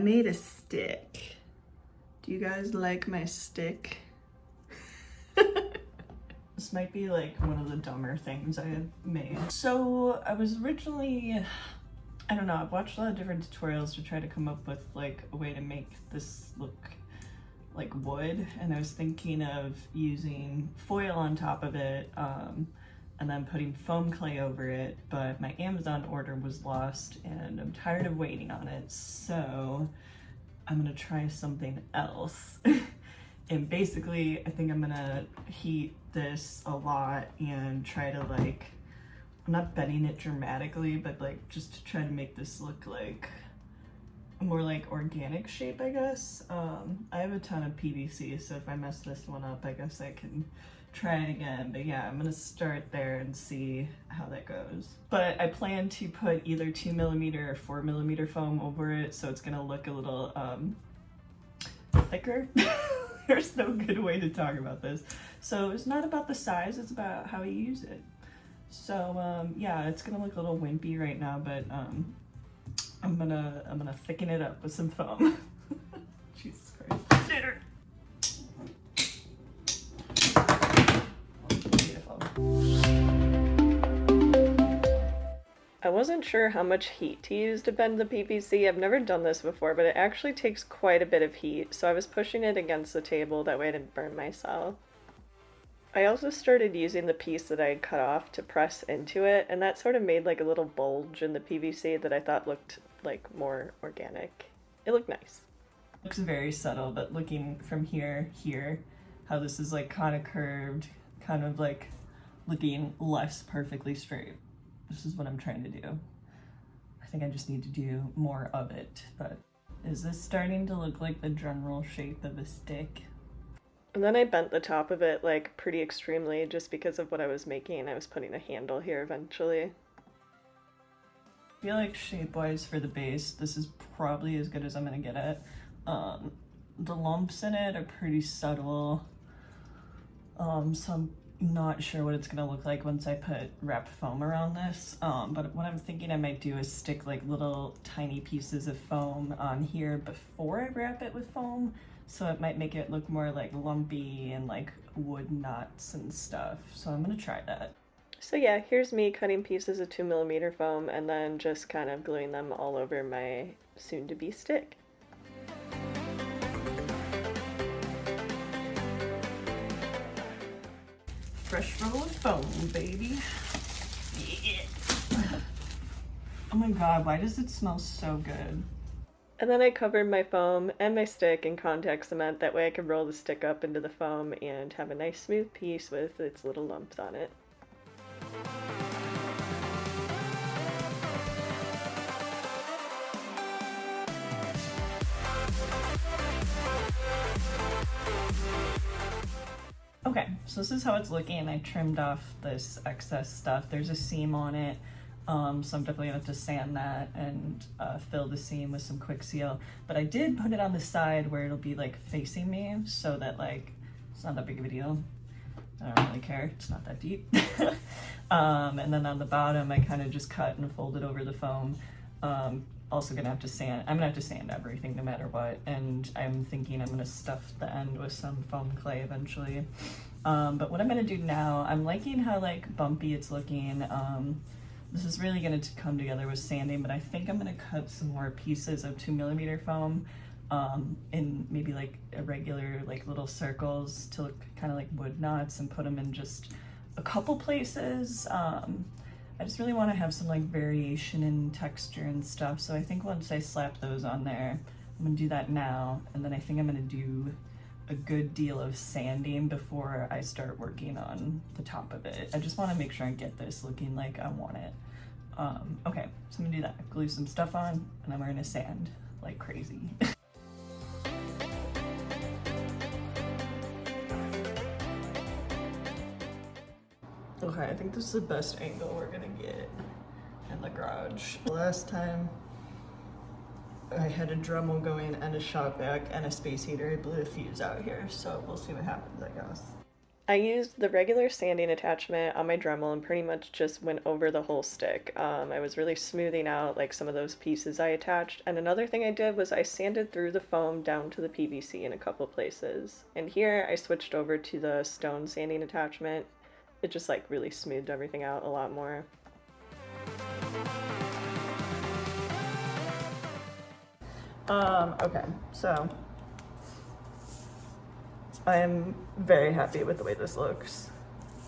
made a stick. Do you guys like my stick? This might be like one of the dumber things I have made. So I was originally, I don't know, I've watched a lot of different tutorials to try to come up with like a way to make this look like wood, and I was thinking of using foil on top of it and then putting foam clay over it, but my Amazon order was lost and I'm tired of waiting on it, so I'm gonna try something else. And basically I think I'm gonna heat this a lot and try to like, I'm not bending it dramatically, but like just to try to make this look like a more like organic shape, I guess. I have a ton of PVC, so if I mess this one up, I guess I can try it again. But yeah, I'm gonna start there and see how that goes. But I plan to put either 2mm or 4mm foam over it, so it's gonna look a little thicker. There's no good way to talk about this. So it's not about the size, it's about how you use it. So yeah, it's gonna look a little wimpy right now, but I'm gonna thicken it up with some foam. Jesus Christ. Beautiful. I wasn't sure how much heat to use to bend the PVC. I've never done this before, but it actually takes quite a bit of heat, so I was pushing it against the table, that way I didn't burn myself. I also started using the piece that I had cut off to press into it, and that sort of made like a little bulge in the PVC that I thought looked like more organic. It looked nice. Looks very subtle, but looking from here, how this is like kind of curved, kind of like looking less perfectly straight. This is what I'm trying to do. I think I just need to do more of it, but is this starting to look like the general shape of a stick? And then I bent the top of it like pretty extremely just because of what I was making. I was putting a handle here eventually. I feel like shape-wise for the base, this is probably as good as I'm gonna get it. The lumps in it are pretty subtle, so I'm not sure what it's gonna look like once I put wrap foam around this. But what I'm thinking I might do is stick like little tiny pieces of foam on here before I wrap it with foam, so it might make it look more like lumpy and like wood knots and stuff. So I'm gonna try that. So yeah, here's me cutting pieces of 2mm foam and then just kind of gluing them all over my soon-to-be stick. Fresh roll of foam, baby. Yeah. Oh my god, why does it smell so good? And then I covered my foam and my stick in contact cement, that way I could roll the stick up into the foam and have a nice smooth piece with its little lumps on it. Okay, so this is how it's looking. I trimmed off this excess stuff. There's a seam on it, so I'm definitely gonna have to sand that and fill the seam with some quick seal. But I did put it on the side where it'll be like facing me, so that like it's not that big of a deal. I don't really care, it's not that deep. And then on the bottom, I kind of just cut and folded over the foam. Also gonna have to sand, I'm gonna have to sand everything no matter what, and I'm thinking I'm gonna stuff the end with some foam clay eventually. But what I'm gonna do now, I'm liking how like bumpy it's looking. This is really gonna come together with sanding, but I think I'm gonna cut some more pieces of 2mm foam in maybe like irregular like little circles to look kind of like wood knots, and put them in just a couple places. I just really want to have some like variation in texture and stuff, so I think once I slap those on there, I'm gonna do that now, and then I think I'm gonna do a good deal of sanding before I start working on the top of it. I just want to make sure I get this looking like I want it. Okay, so I'm gonna do that. Glue some stuff on, and then we're gonna sand like crazy. Okay, I think this is the best angle we're gonna get in the garage. Last time I had a Dremel going and a shop vac and a space heater. I blew a fuse out here, so we'll see what happens, I guess. I used the regular sanding attachment on my Dremel and pretty much just went over the whole stick. I was really smoothing out like some of those pieces I attached. And another thing I did was I sanded through the foam down to the PVC in a couple places. And here I switched over to the stone sanding attachment. It just like really smoothed everything out a lot more. Okay, so I'm very happy with the way this looks.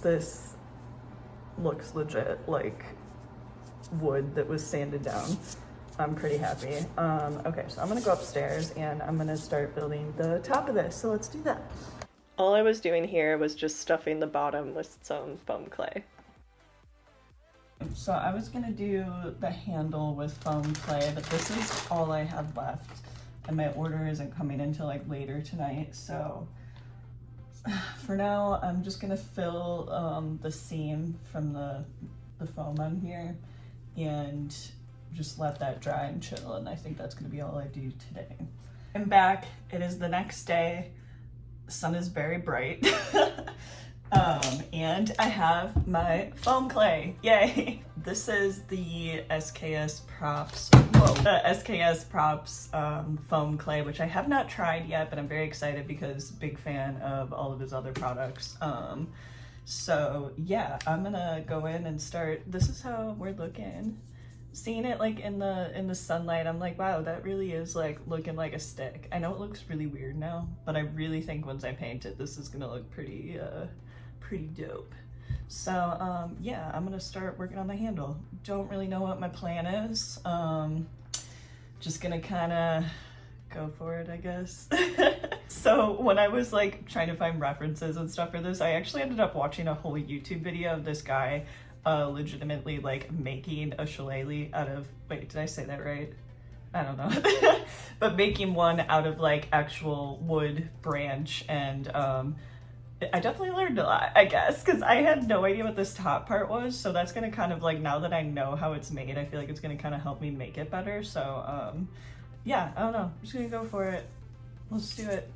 This looks legit like wood that was sanded down. I'm pretty happy. Okay, so I'm gonna go upstairs and I'm gonna start building the top of this, so let's do that. All I was doing here was just stuffing the bottom with some foam clay. So I was gonna do the handle with foam clay, but this is all I have left, and my order isn't coming until like later tonight, so for now I'm just gonna fill the seam from the foam on here and just let that dry and chill, and I think that's gonna be all I do today. I'm back. It is the next day. The sun is very bright. And I have my foam clay. Yay! This is the SKS Props, foam clay, which I have not tried yet, but I'm very excited because big fan of all of his other products. So yeah, I'm gonna go in and start. This is how we're looking. Seeing it like in the sunlight, I'm like, wow, that really is like looking like a stick. I know it looks really weird now, but I really think once I paint it, this is gonna look pretty dope. So yeah, I'm gonna start working on the handle. Don't really know what my plan is. Just gonna kind of go for it, I guess. So when I was like trying to find references and stuff for this, I actually ended up watching a whole YouTube video of this guy legitimately like making a shillelagh out of, wait, did I say that right? I don't know. But making one out of like actual wood branch, and I definitely learned a lot, I guess, because I had no idea what this top part was, so that's gonna kind of like, now that I know how it's made, I feel like it's gonna kind of help me make it better. So yeah, I don't know, I'm just gonna go for it. Let's do it.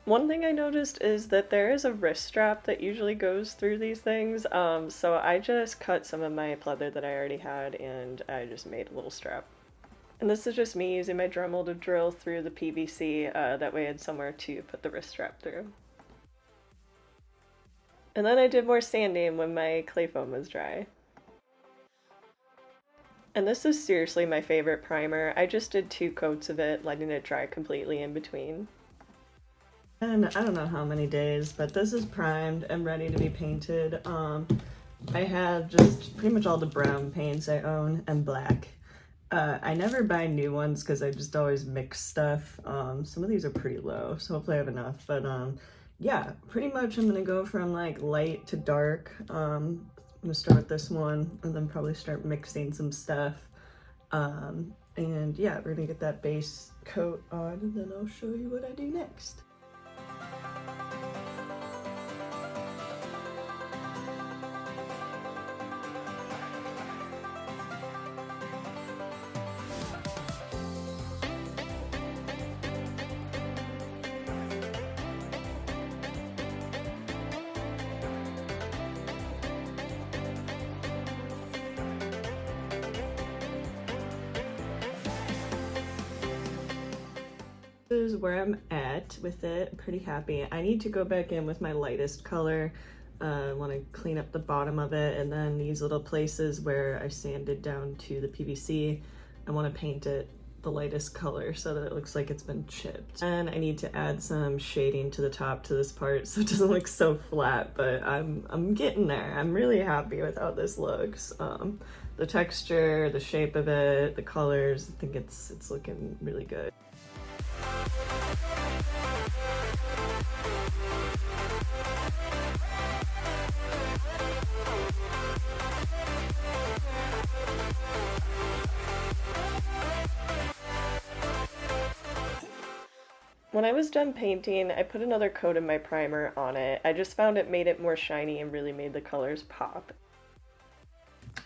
One thing I noticed is that there is a wrist strap that usually goes through these things, so I just cut some of my pleather that I already had and I just made a little strap. And this is just me using my Dremel to drill through the PVC, that way I had somewhere to put the wrist strap through. And then I did more sanding when my clay foam was dry. And this is seriously my favorite primer. I just did 2 coats of it, letting it dry completely in between. And I don't know how many days, but this is primed and ready to be painted. I have just pretty much all the brown paints I own and black. I never buy new ones because I just always mix stuff. Some of these are pretty low, so hopefully I have enough. But yeah, pretty much I'm gonna go from like light to dark. I'm gonna start with this one and then probably start mixing some stuff. And yeah, we're gonna get that base coat on and then I'll show you what I do next. This is where I'm at with it. Pretty happy. I need to go back in with my lightest color. I want to clean up the bottom of it, and then these little places where I sanded down to the PVC, I want to paint it the lightest color so that it looks like it's been chipped. And I need to add some shading to the top to this part so it doesn't look so flat, but I'm getting there. I'm really happy with how this looks. The texture, the shape of it, the colors, I think it's looking really good. When I was done painting, I put another coat of my primer on it. I just found it made it more shiny and really made the colors pop.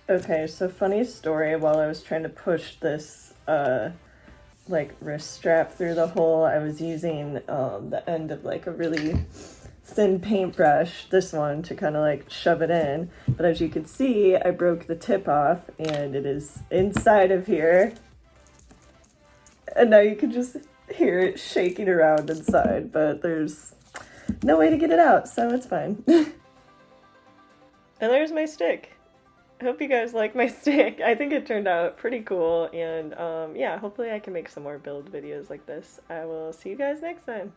Okay, so funny story, while I was trying to push this like wrist strap through the hole, I was using the end of like a really thin paintbrush, this one, to kind of like shove it in. But as you can see, I broke the tip off and it is inside of here. And now you can just hear it shaking around inside, but there's no way to get it out, so it's fine. And there's my stick. I hope you guys like my stick. I think it turned out pretty cool, and yeah, hopefully I can make some more build videos like this. I will see you guys next time.